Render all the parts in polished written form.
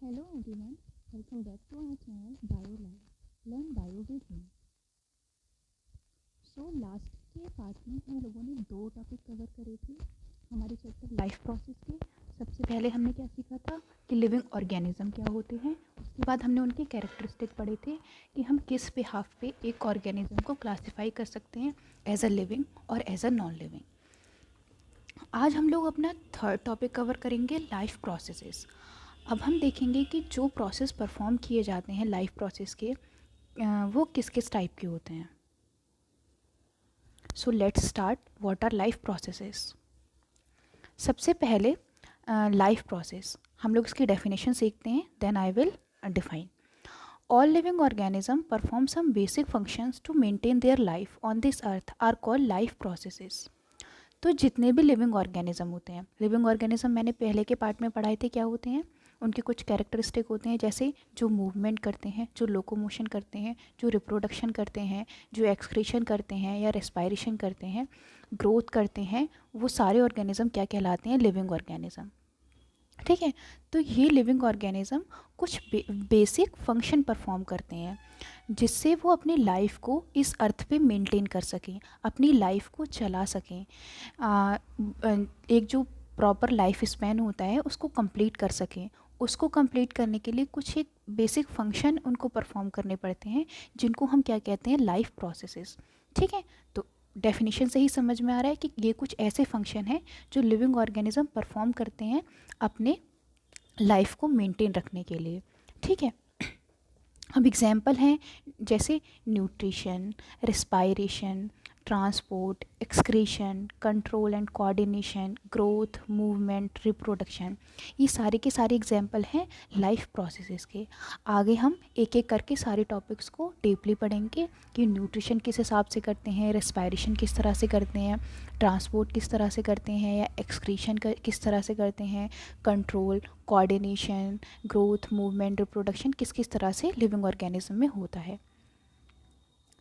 Hello everyone, welcome back to our channel BioLab. Learn Bio with me. Last के part में हम लोगों ने दो टॉपिक कवर करे थे हमारे चैप्टर लाइफ प्रोसेस के। सबसे पहले हमने क्या सीखा था कि लिविंग ऑर्गेनिज्म क्या होते हैं। उसके बाद हमने उनके कैरेक्टरिस्टिक पढ़े थे कि हम किस बिहाफ पे एक ऑर्गेनिज्म को क्लासीफाई कर सकते हैं एज अ लिविंग और एज अ नॉन लिविंग। आज हम लोग अपना थर्ड टॉपिक कवर करेंगे लाइफ प्रोसेसेस। अब हम देखेंगे कि जो प्रोसेस परफॉर्म किए जाते हैं लाइफ प्रोसेस के वो किस किस टाइप के होते हैं। So let's start, what our life processes. सबसे पहले लाइफ प्रोसेस हम लोग इसकी डेफिनेशन सीखते हैं, then I will define. All living organism perform some basic functions to maintain their life on this earth are called life processes. तो जितने भी लिविंग ऑर्गेनिज्म होते हैं, लिविंग ऑर्गेनिज्म मैंने पहले के पार्ट में पढ़ाए थे क्या होते हैं, उनके कुछ कैरेक्टरिस्टिक होते हैं, जैसे जो मूवमेंट करते हैं, जो लोकोमोशन करते हैं, जो रिप्रोडक्शन करते हैं, जो एक्सक्रीशन करते हैं या रेस्पायरेशन करते हैं, ग्रोथ करते हैं, वो सारे ऑर्गेनिज्म क्या कहलाते हैं, लिविंग ऑर्गेनिज्म। ठीक है, तो ये लिविंग ऑर्गेनिज्म कुछ बेसिक फंक्शन परफॉर्म करते हैं जिससे वो अपनी लाइफ को इस अर्थ पे मेंटेन कर सकें, अपनी लाइफ को चला सकें। एक जो प्रॉपर लाइफ स्पैन होता है उसको कंप्लीट कर सकें। उसको कंप्लीट करने के लिए कुछ एक बेसिक फंक्शन उनको परफॉर्म करने पड़ते हैं जिनको हम क्या कहते हैं, लाइफ प्रोसेसेस। ठीक है, तो डेफिनेशन से ही समझ में आ रहा है कि ये कुछ ऐसे फंक्शन हैं जो लिविंग ऑर्गेनिज्म परफॉर्म करते हैं अपने लाइफ को मेंटेन रखने के लिए। ठीक है, अब एग्जाम्पल हैं जैसे nutrition, respiration, transport, excretion, control and coordination, growth, movement, reproduction. ये सारे के सारे एग्जाम्पल हैं लाइफ प्रोसेसेस के। आगे हम एक एक करके सारे टॉपिक्स को डीपली पढ़ेंगे कि न्यूट्रिशन किस हिसाब से करते हैं, रिस्पायरेशन किस तरह से करते हैं, ट्रांसपोर्ट किस तरह से करते हैं या एक्सक्रीशन किस तरह से करते हैं, control, coordination, growth, movement, reproduction किस किस तरह से लिविंग ऑर्गेनिज्म में होता है।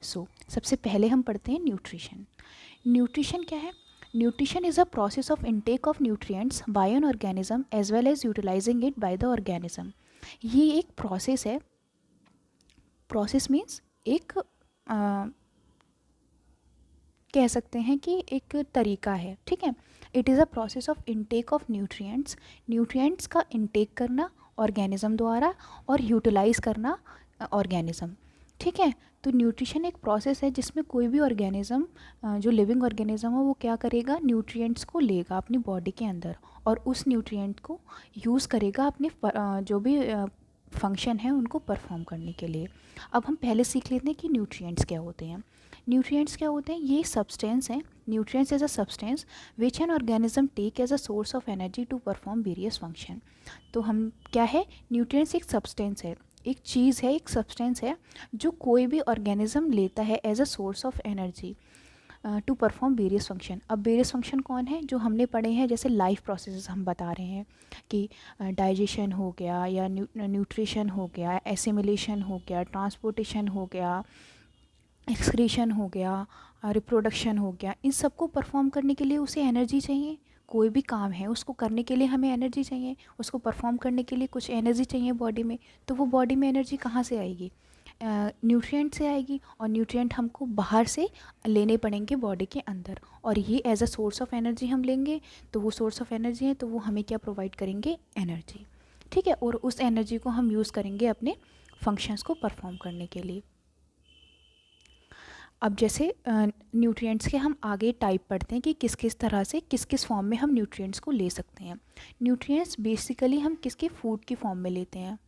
सबसे पहले हम पढ़ते हैं न्यूट्रिशन। न्यूट्रिशन क्या है? Nutrition is a process of intake of nutrients by an organism as well as utilising it by the organism. ये एक प्रोसेस है। प्रोसेस मीन्स एक कह सकते हैं कि एक तरीका है। ठीक है, it is a process of intake of nutrients. Nutrients का इनटेक करना ऑर्गेनिज्म द्वारा और यूटिलाइज करना ऑर्गेनिज्म। ठीक है, तो न्यूट्रिशन एक प्रोसेस है जिसमें कोई भी ऑर्गेनिज्म जो लिविंग ऑर्गेनिज्म है वो क्या करेगा, न्यूट्रिएंट्स को लेगा अपनी बॉडी के अंदर और उस न्यूट्रिएंट को यूज़ करेगा अपने जो भी फंक्शन है उनको परफॉर्म करने के लिए। अब हम पहले सीख लेते हैं कि न्यूट्रिएंट्स क्या होते हैं। न्यूट्रिएंट्स क्या होते हैं? ये सब्सटेंस हैं। Nutrients as a substance which an organism take as a source of energy to perform various function. तो हम क्या है, न्यूट्रिएंट्स एक सब्सटेंस है, एक चीज़ है, एक सब्सटेंस है जो कोई भी ऑर्गेनिज्म लेता है as a source of energy to perform various function. अब वेरियस फंक्शन कौन है जो हमने पढ़े हैं, जैसे लाइफ प्रोसेसेस हम बता रहे हैं कि डाइजेशन हो गया या न्यूट्रिशन हो गया, एसिमिलेशन हो गया, ट्रांसपोर्टेशन हो गया, एक्सक्रीशन हो गया, रिप्रोडक्शन हो गया। इन सबको परफॉर्म करने के लिए उसे एनर्जी चाहिए। कोई भी काम है उसको करने के लिए हमें एनर्जी चाहिए, उसको परफॉर्म करने के लिए कुछ एनर्जी चाहिए बॉडी में। तो वो बॉडी में एनर्जी कहाँ से आएगी? न्यूट्रिएंट से आएगी, और न्यूट्रिएंट हमको बाहर से लेने पड़ेंगे बॉडी के अंदर, और ये as a source of energy हम लेंगे। तो वो सोर्स ऑफ एनर्जी है तो वो हमें क्या प्रोवाइड करेंगे, एनर्जी। ठीक है, और उस एनर्जी को हम यूज़ करेंगे अपने फंक्शंस को परफॉर्म करने के लिए। अब जैसे न्यूट्रिएंट्स के हम आगे टाइप पढ़ते हैं कि किस किस तरह से किस किस फॉर्म में हम न्यूट्रिएंट्स को ले सकते हैं। न्यूट्रिएंट्स बेसिकली हम किसके फूड की फॉर्म में लेते हैं।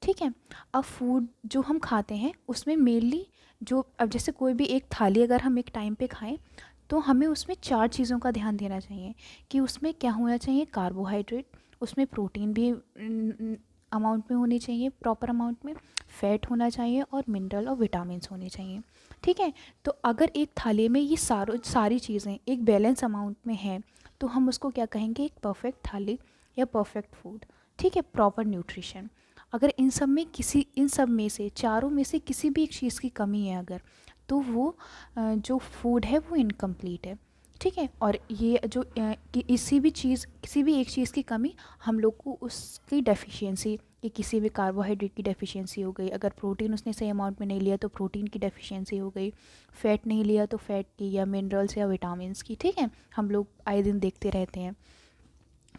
ठीक है, अब फूड जो हम खाते हैं उसमें मेनली जो, अब जैसे कोई भी एक थाली अगर हम एक टाइम पे खाएं तो हमें उसमें 4 चीज़ों का ध्यान देना चाहिए कि उसमें क्या होना चाहिए, कार्बोहाइड्रेट, उसमें प्रोटीन भी अमाउंट में होनी चाहिए, प्रॉपर अमाउंट में, फैट होना चाहिए और मिनरल और विटामिन्स होने चाहिए। ठीक है, तो अगर एक थाली में ये सारी चीज़ें एक बैलेंस अमाउंट में हैं तो हम उसको क्या कहेंगे, एक परफेक्ट थाली या परफेक्ट फूड। ठीक है, प्रॉपर न्यूट्रिशन। अगर इन सब में से, चारों में से किसी भी एक चीज़ की कमी है अगर, तो वो जो फूड है वो इनकम्प्लीट है। ठीक है। और ये जो कि किसी भी एक चीज़ की कमी हम लोग को उसकी डेफिशिएंसी, कि किसी भी कार्बोहाइड्रेट की डेफिशिएंसी हो गई, अगर प्रोटीन उसने सही अमाउंट में नहीं लिया तो प्रोटीन की डेफिशिएंसी हो गई, फैट नहीं लिया तो फैट की, या मिनरल्स या विटामिन्स की। ठीक है, हम लोग आए दिन देखते रहते हैं।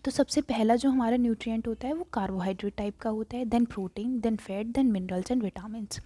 तो सबसे पहला जो हमारा न्यूट्रिएंट होता है वो कार्बोहाइड्रेट टाइप का होता है, then protein, then fat, then minerals and vitamins.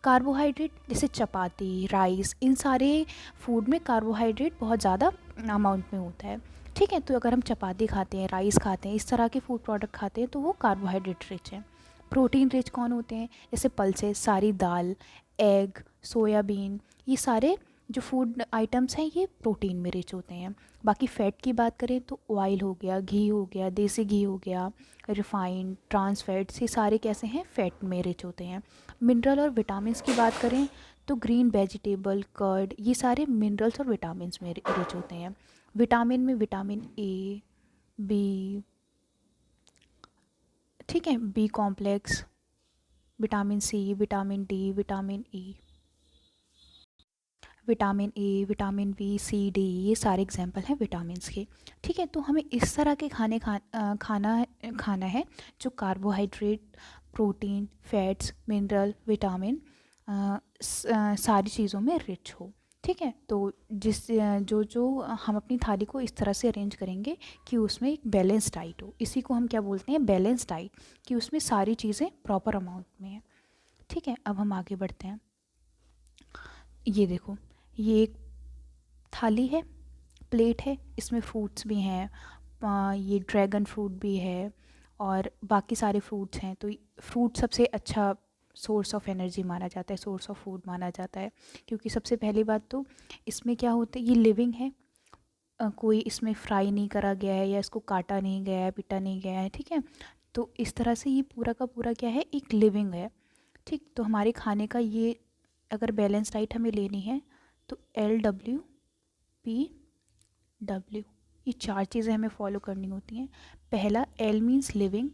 Carbohydrate जैसे चपाती, राइस, इन सारे फूड में कार्बोहाइड्रेट बहुत ज़्यादा अमाउंट में होता है। ठीक है, तो अगर हम चपाती खाते हैं, राइस खाते हैं, इस तरह के फूड प्रोडक्ट खाते हैं तो वो कार्बोहाइड्रेट रिच हैं। प्रोटीन रिच कौन होते हैं? जैसे पल्सेस, सारी दाल, एग, सोयाबीन, ये सारे जो फूड आइटम्स हैं ये प्रोटीन में रिच होते हैं। बाकी फ़ैट की बात करें तो ऑयल हो गया, घी हो गया, देसी घी हो गया, रिफाइंड, ट्रांस फैट्स, ये सारे कैसे हैं? फ़ैट में रिच होते हैं। मिनरल और विटामिन्स की बात करें तो ग्रीन वेजिटेबल, कर्ड, ये सारे मिनरल्स और विटामिन्स में रिच होते हैं। विटामिन में विटामिन ए, बी, ठीक है, B complex, vitamin C, vitamin D, vitamin E, vitamin A, vitamin B, C, D, ये सारे एग्जाम्पल हैं विटामिन्स के। ठीक है, तो हमें इस तरह के खाना है जो carbohydrate, protein, fats, mineral, vitamin, सारी चीज़ों में रिच हो। ठीक है, तो जो जो हम अपनी थाली को इस तरह से अरेंज करेंगे कि उसमें एक बैलेंस डाइट हो, इसी को हम क्या बोलते हैं? बैलेंस डाइट, कि उसमें सारी चीज़ें प्रॉपर अमाउंट में हैं। ठीक है, अब हम आगे बढ़ते हैं। ये देखो, ये एक थाली है, प्लेट है, इसमें फ्रूट्स भी हैं, ये ड्रैगन फ्रूट भी है और बाकी सारे फ्रूट्स हैं। तो फ्रूट सबसे अच्छा सोर्स ऑफ एनर्जी माना जाता है, सोर्स ऑफ फूड माना जाता है, क्योंकि सबसे पहली बात तो इसमें क्या होता है, ये लिविंग है, कोई इसमें फ्राई नहीं करा गया है या इसको काटा नहीं गया है, पिटा नहीं गया है। ठीक है, तो इस तरह से ये पूरा का पूरा क्या है? एक लिविंग है। ठीक, तो हमारे खाने का ये अगर बैलेंस डाइट हमें लेनी है तो LWPW, ये चार चीज़ें हमें फॉलो करनी होती हैं। पहला, L means living,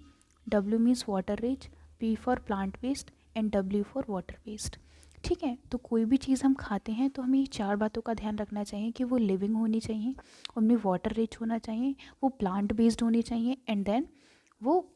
W means water rich, P for plant waste and W for water waste. ठीक है, तो कोई भी चीज़ हम खाते हैं तो हमें ये चार बातों का ध्यान रखना चाहिए कि वो लिविंग होनी चाहिए, उनमें वाटर रिच होना चाहिए, वो प्लांट बेस्ड होनी चाहिए, एंड देन वो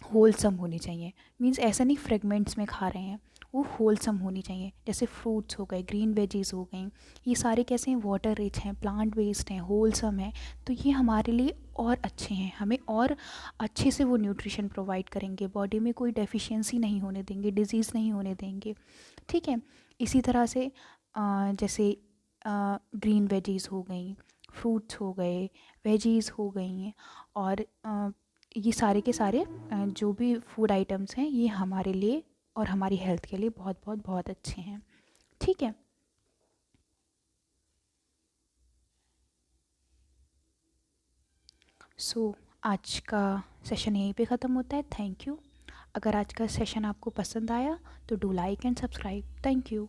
होलसम होनी चाहिए। मीन्स ऐसा नहीं फ्रेगमेंट्स में खा रहे हैं, वो होलसम होनी चाहिए। जैसे फ्रूट्स हो गए, ग्रीन वेजीज हो गई, ये सारे कैसे हैं? वाटर रिच हैं, प्लांट बेस्ड हैं, होलसम हैं। तो ये हमारे लिए और अच्छे हैं, हमें और अच्छे से वो न्यूट्रिशन प्रोवाइड करेंगे, बॉडी में कोई डेफिशिएंसी नहीं होने देंगे, डिजीज़ नहीं होने देंगे। ठीक है, इसी तरह से जैसे ग्रीन वेजीज हो गई, फ्रूट्स हो गए, वेजीज हो गई, और ये सारे के सारे जो भी फूड आइटम्स हैं ये हमारे लिए और हमारी हेल्थ के लिए बहुत बहुत बहुत अच्छे हैं। ठीक है, सो आज का सेशन यहीं पे ख़त्म होता है। Thank you. अगर आज का सेशन आपको पसंद आया तो do like and subscribe. Thank you.